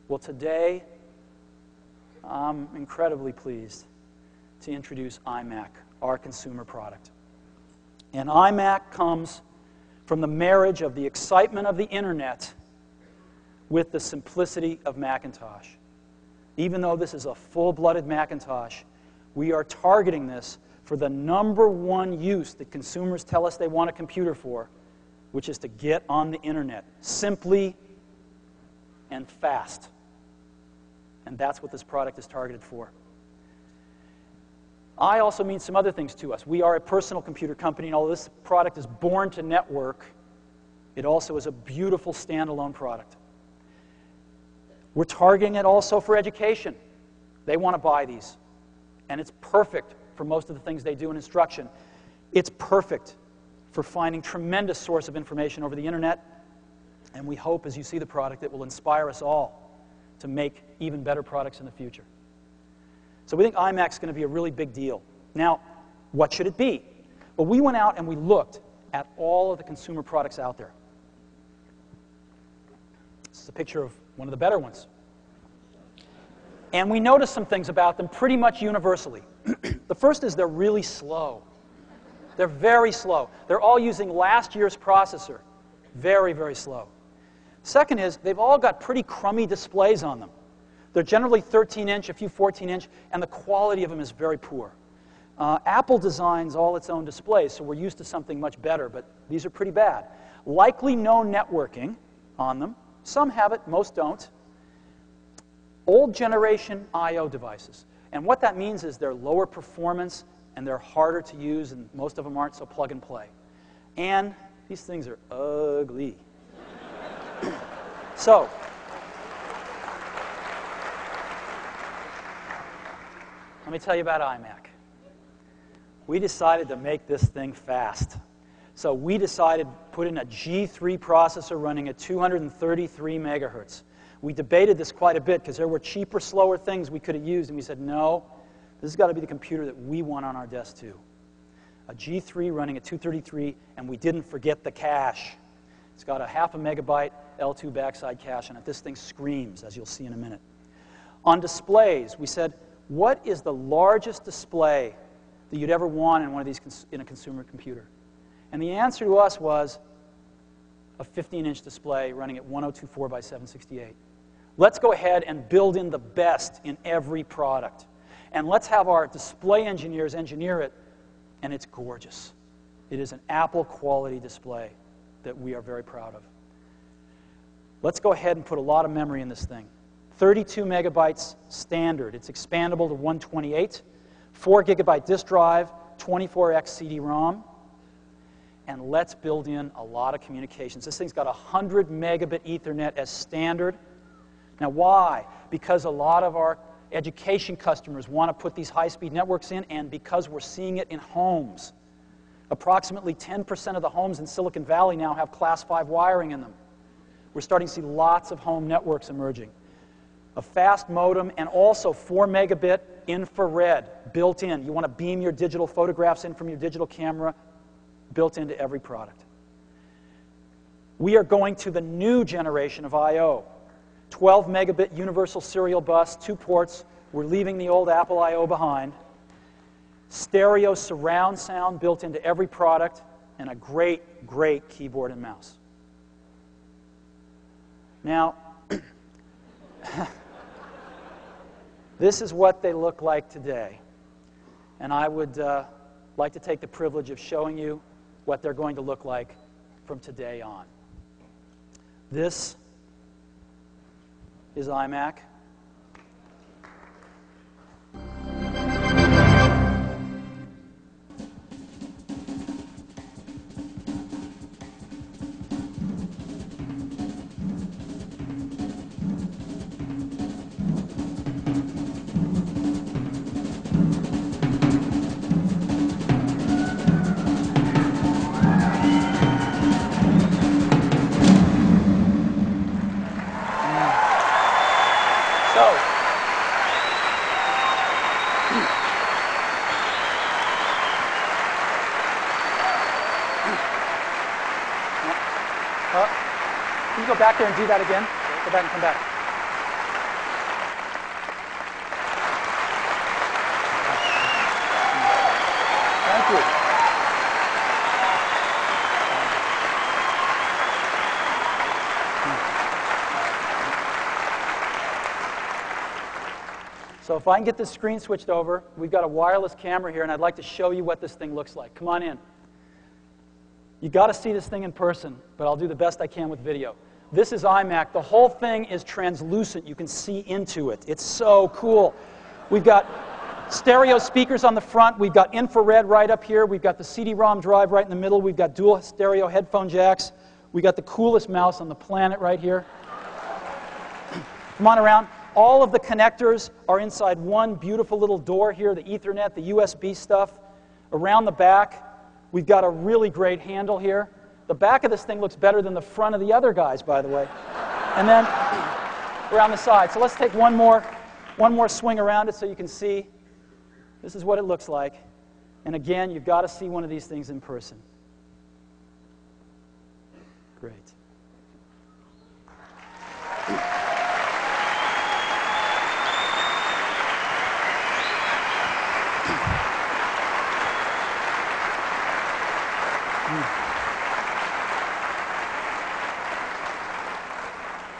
Well, today, I'm incredibly pleased to introduce iMac, our consumer product. And iMac comes from the marriage of the excitement of the internet with the simplicity of Macintosh. Even though this is a full-blooded Macintosh, we are targeting this for the #1 use that consumers tell us they want a computer for, which is to get on the internet, simply and fast. And that's what this product is targeted for. I also means some other things to us. We are a personal computer company, and although this product is born to network, it also is a beautiful standalone product. We're targeting it also for education. They want to buy these. And it's perfect for most of the things they do in instruction. It's perfect for finding tremendous source of information over the internet. And we hope, as you see the product, it will inspire us all to make even better products in the future. So we think iMac's going to be a really big deal. Now, what should it be? Well, we went out and we looked at all of the consumer products out there. This is a picture of one of the better ones. And we noticed some things about them pretty much universally. The first is they're really slow. They're very slow. They're all using last year's processor. Very, very slow. Second is they've all got pretty crummy displays on them. They're generally 13-inch, a few 14-inch, and the quality of them is very poor. Apple designs all its own displays, so we're used to something much better, but these are pretty bad. Likely no networking on them. Some have it, most don't. Old generation I/O devices. And what that means is they're lower performance and they're harder to use, and most of them aren't, so plug and play. And these things are ugly. So, let me tell you about iMac. We decided to make this thing fast. So we decided to put in a G3 processor running at 233 megahertz. We debated this quite a bit because there were cheaper, slower things we could have used, and we said, no, this has got to be the computer that we want on our desk too. A G3 running at 233, and we didn't forget the cache. It's got a 0.5 megabyte L2 backside cache on it. This thing screams, as you'll see in a minute. On displays, we said, what is the largest display that you'd ever want in one of these in a consumer computer? And the answer to us was a 15-inch display running at 1024 by 768. Let's go ahead and build in the best in every product. And let's have our display engineers engineer it, and it's gorgeous. It is an Apple quality display that we are very proud of. Let's go ahead and put a lot of memory in this thing. 32 megabytes standard. It's expandable to 128. 4 gigabyte disk drive, 24x CD-ROM. And let's build in a lot of communications. This thing's got 100 megabit Ethernet as standard. Now why? Because a lot of our education customers want to put these high-speed networks in, and because we're seeing it in homes. Approximately 10% of the homes in Silicon Valley now have Class 5 wiring in them. We're starting to see lots of home networks emerging. A fast modem and also 4 megabit infrared built in. You want to beam your digital photographs in from your digital camera, built into every product. We are going to the new generation of I/O. 12 megabit universal serial bus, 2 ports. We're leaving the old Apple I/O behind. Stereo surround sound built into every product, and a great, great keyboard and mouse. Now, this is what they look like today. And I would like to take the privilege of showing you what they're going to look like from today on. This is iMac. Can you go back there and do that again? Go back and come back. So if I can get this screen switched over, we've got a wireless camera here, and I'd like to show you what this thing looks like. Come on in. You got to see this thing in person, but I'll do the best I can with video. This is iMac. The whole thing is translucent. You can see into it. It's so cool. We've got stereo speakers on the front. We've got infrared right up here. We've got the CD-ROM drive right in the middle. We've got dual stereo headphone jacks. We've got the coolest mouse on the planet right here. Come on around. All of the connectors are inside one beautiful little door here, the Ethernet, the USB stuff. Around the back, we've got a really great handle here. The back of this thing looks better than the front of the other guys, by the way. And then around the side. So let's take one more swing around it so you can see. This is what it looks like. And again, you've got to see one of these things in person. Great.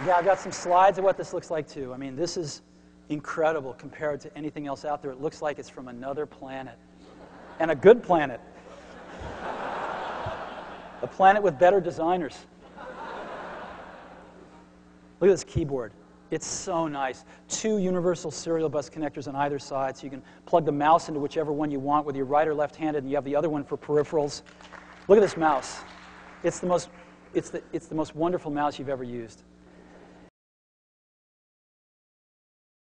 Yeah, I've got some slides of what this looks like, too. I mean, this is incredible compared to anything else out there. It looks like it's from another planet. And a good planet. A planet with better designers. Look at this keyboard. It's so nice. 2 universal serial bus connectors on either side, so you can plug the mouse into whichever one you want, whether you're right or left-handed, and you have the other one for peripherals. Look at this mouse. It's the most wonderful mouse you've ever used.